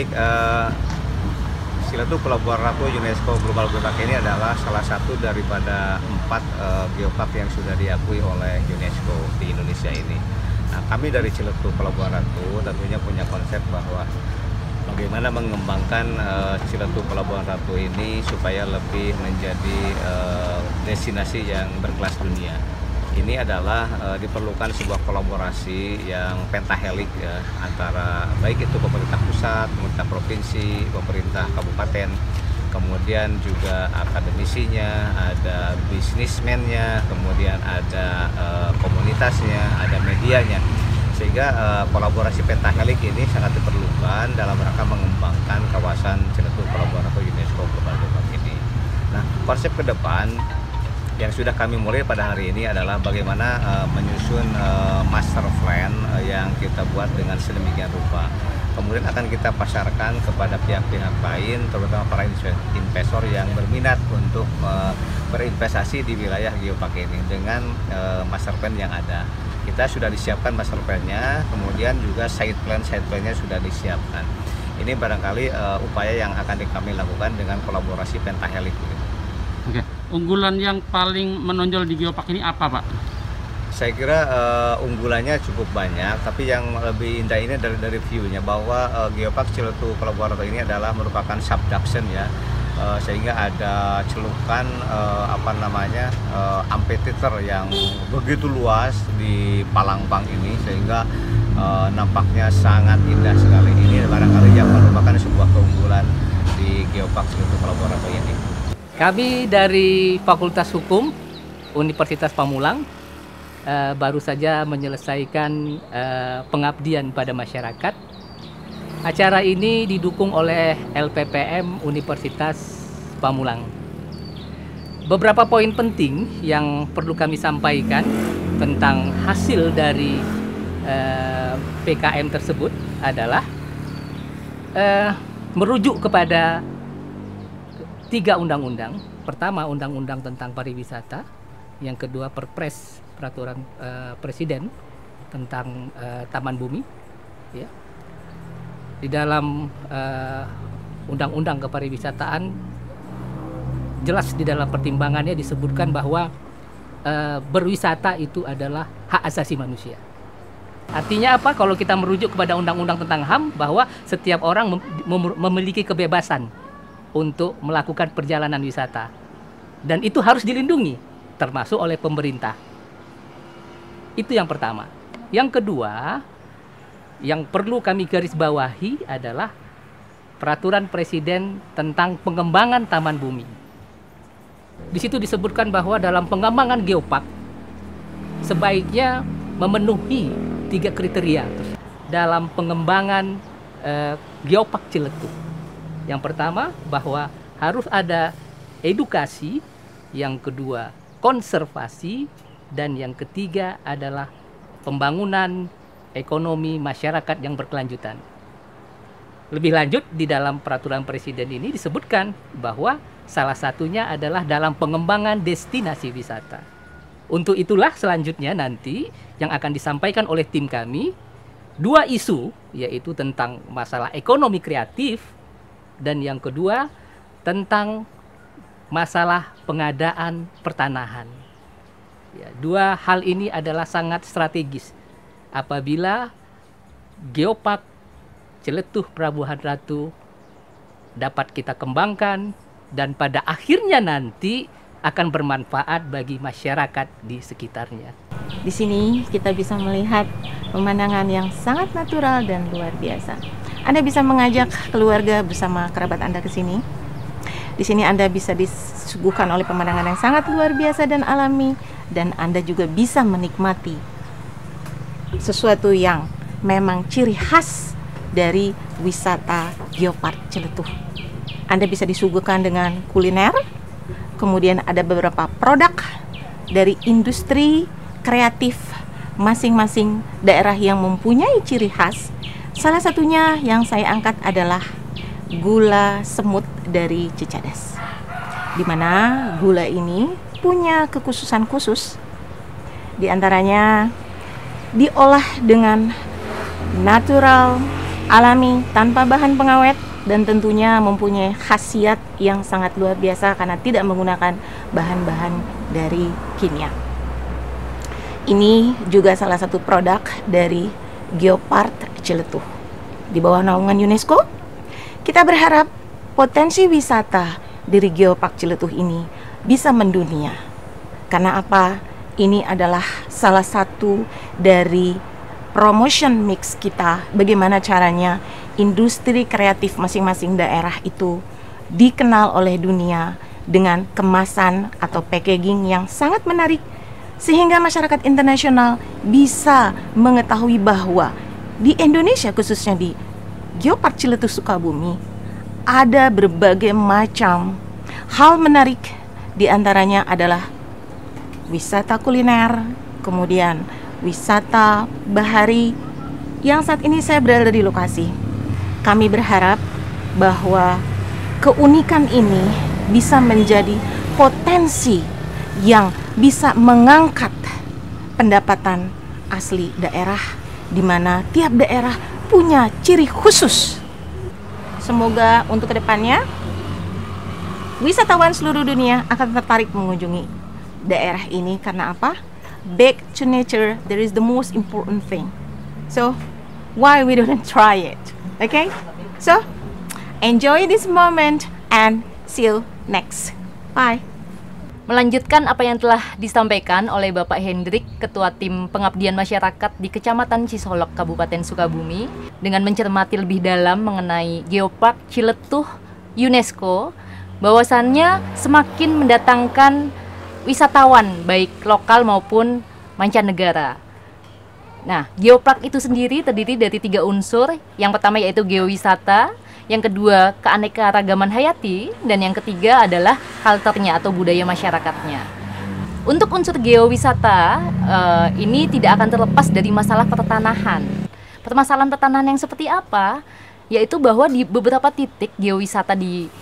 Baik, Ciletuh Pelabuhan Ratu UNESCO Global Geopark ini adalah salah satu daripada 4 geopark yang sudah diakui oleh UNESCO di Indonesia ini. Nah, kami dari Ciletuh Pelabuhan Ratu tentunya punya konsep bahwa bagaimana mengembangkan Ciletuh Pelabuhan Ratu ini supaya lebih menjadi destinasi yang berkelas dunia. Ini adalah diperlukan sebuah kolaborasi yang pentahelik ya, antara baik itu pemerintah pusat, pemerintah provinsi, pemerintah kabupaten, kemudian juga akademisinya, ada bisnismennya, kemudian ada komunitasnya, ada medianya. Sehingga kolaborasi pentahelik ini sangat diperlukan dalam rangka mengembangkan kawasan Ciletuh Pelabuhan Ratu UNESCO Global Geopark ini. Nah, konsep ke depan yang sudah kami mulai pada hari ini adalah bagaimana menyusun master plan yang kita buat dengan sedemikian rupa. Kemudian akan kita pasarkan kepada pihak-pihak lain, terutama para investor yang berminat untuk berinvestasi di wilayah geopark ini dengan master plan yang ada. Kita sudah disiapkan master plan-nya, kemudian juga side plan-nya sudah disiapkan. Ini barangkali upaya yang akan kami lakukan dengan kolaborasi pentahelik. Oke. Unggulan yang paling menonjol di geopark ini apa, Pak? Saya kira unggulannya cukup banyak, tapi yang lebih indah ini dari view-nya bahwa geopark Ciletuh Pelabuhan Ratu ini adalah merupakan subduction ya, sehingga ada celukan amphitheater yang begitu luas di Palangpang ini, sehingga nampaknya sangat indah sekali. Ini barangkali yang merupakan sebuah keunggulan di geopark Ciletuh Pelabuhan Ratu ini. Kami dari Fakultas Hukum Universitas Pamulang baru saja menyelesaikan pengabdian pada masyarakat. Acara ini didukung oleh LPPM Universitas Pamulang. Beberapa poin penting yang perlu kami sampaikan tentang hasil dari PKM tersebut adalah merujuk kepada 3 undang-undang. Pertama, undang-undang tentang pariwisata. Yang kedua, Perpres peraturan presiden tentang taman bumi. Ya. Di dalam undang-undang kepariwisataan jelas di dalam pertimbangannya disebutkan bahwa berwisata itu adalah hak asasi manusia. Artinya apa? Kalau kita merujuk kepada undang-undang tentang HAM, bahwa setiap orang memiliki kebebasan untuk melakukan perjalanan wisata, dan itu harus dilindungi termasuk oleh pemerintah. Itu yang pertama. Yang kedua, yang perlu kami garis bawahi adalah peraturan presiden tentang pengembangan taman bumi. Di situ disebutkan bahwa dalam pengembangan geopark sebaiknya memenuhi 3 kriteria dalam pengembangan geopark Ciletuh. Yang pertama, bahwa harus ada edukasi, yang kedua konservasi, dan yang ketiga adalah pembangunan ekonomi masyarakat yang berkelanjutan. Lebih lanjut, di dalam peraturan presiden ini disebutkan bahwa salah satunya adalah dalam pengembangan destinasi wisata. Untuk itulah selanjutnya nanti yang akan disampaikan oleh tim kami 2 isu, yaitu tentang masalah ekonomi kreatif, dan yang kedua tentang masalah pengadaan pertanahan. Ya, 2 hal ini adalah sangat strategis apabila geopark Ciletuh Pelabuhan Ratu dapat kita kembangkan dan pada akhirnya nanti akan bermanfaat bagi masyarakat di sekitarnya. Di sini kita bisa melihat pemandangan yang sangat natural dan luar biasa. Anda bisa mengajak keluarga bersama kerabat Anda ke sini. Di sini Anda bisa disuguhkan oleh pemandangan yang sangat luar biasa dan alami, dan Anda juga bisa menikmati sesuatu yang memang ciri khas dari wisata geopark Ciletuh. Anda bisa disuguhkan dengan kuliner, kemudian ada beberapa produk dari industri kreatif masing-masing daerah yang mempunyai ciri khas. Salah satunya yang saya angkat adalah gula semut dari Cicadas, di mana gula ini punya kekhususan khusus. Di antaranya diolah dengan natural alami tanpa bahan pengawet, dan tentunya mempunyai khasiat yang sangat luar biasa karena tidak menggunakan bahan-bahan dari kimia. Ini juga salah satu produk dari Geopark Ciletuh. Di bawah naungan UNESCO, kita berharap potensi wisata dari Geopark Ciletuh ini bisa mendunia. Karena apa? Ini adalah salah satu dari promotion mix kita, bagaimana caranya industri kreatif masing-masing daerah itu dikenal oleh dunia dengan kemasan atau packaging yang sangat menarik, sehingga masyarakat internasional bisa mengetahui bahwa di Indonesia, khususnya di Geopark Ciletuh Sukabumi, ada berbagai macam hal menarik. Di antaranya adalah wisata kuliner, kemudian wisata bahari yang saat ini saya berada di lokasi. Kami berharap bahwa keunikan ini bisa menjadi potensi yang bisa mengangkat pendapatan asli daerah, di mana tiap daerah punya ciri khusus. Semoga untuk kedepannya wisatawan seluruh dunia akan tertarik mengunjungi daerah ini. Karena apa? Back to nature, there is the most important thing. So why we don't try it? Okay? So enjoy this moment and see you next. Bye. Melanjutkan apa yang telah disampaikan oleh Bapak Hendrik, Ketua Tim Pengabdian Masyarakat di Kecamatan Cisolok, Kabupaten Sukabumi, dengan mencermati lebih dalam mengenai Geopark Ciletuh UNESCO, bahwasannya semakin mendatangkan wisatawan baik lokal maupun mancanegara. Nah, Geopark itu sendiri terdiri dari 3 unsur. Yang pertama yaitu geowisata, yang kedua keanekaragaman hayati, dan yang ketiga adalah culture-nya atau budaya masyarakatnya. Untuk unsur geowisata, ini tidak akan terlepas dari masalah pertanahan. Permasalahan pertanahan yang seperti apa? Yaitu bahwa di beberapa titik geowisata di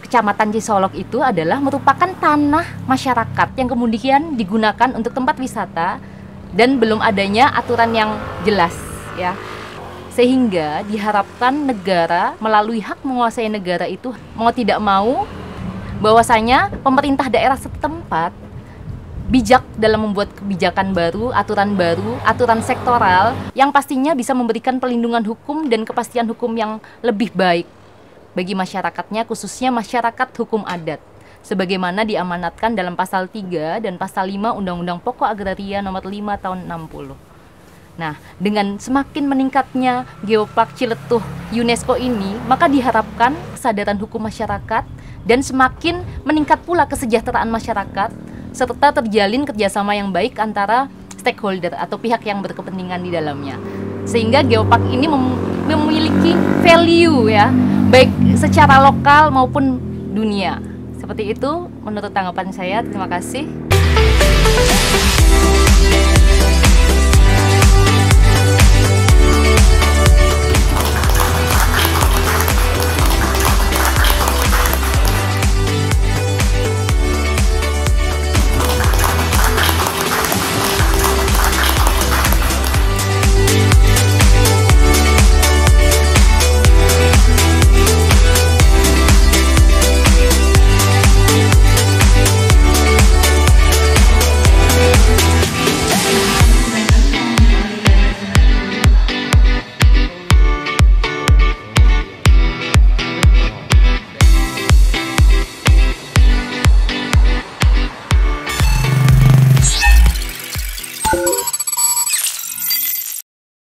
Kecamatan Cisolok itu adalah merupakan tanah masyarakat yang kemudian digunakan untuk tempat wisata dan belum adanya aturan yang jelas, ya. Sehingga diharapkan negara melalui hak menguasai negara itu mau tidak mau bahwasanya pemerintah daerah setempat bijak dalam membuat kebijakan baru, aturan sektoral yang pastinya bisa memberikan perlindungan hukum dan kepastian hukum yang lebih baik bagi masyarakatnya, khususnya masyarakat hukum adat, sebagaimana diamanatkan dalam pasal 3 dan pasal 5 Undang-Undang Pokok Agraria nomor 5 tahun 60. Nah, dengan semakin meningkatnya Geopark Ciletuh UNESCO ini, maka diharapkan kesadaran hukum masyarakat dan semakin meningkat pula kesejahteraan masyarakat, serta terjalin kerjasama yang baik antara stakeholder atau pihak yang berkepentingan di dalamnya. Sehingga Geopark ini memiliki value, ya, baik secara lokal maupun dunia. Seperti itu menurut tanggapan saya. Terima kasih.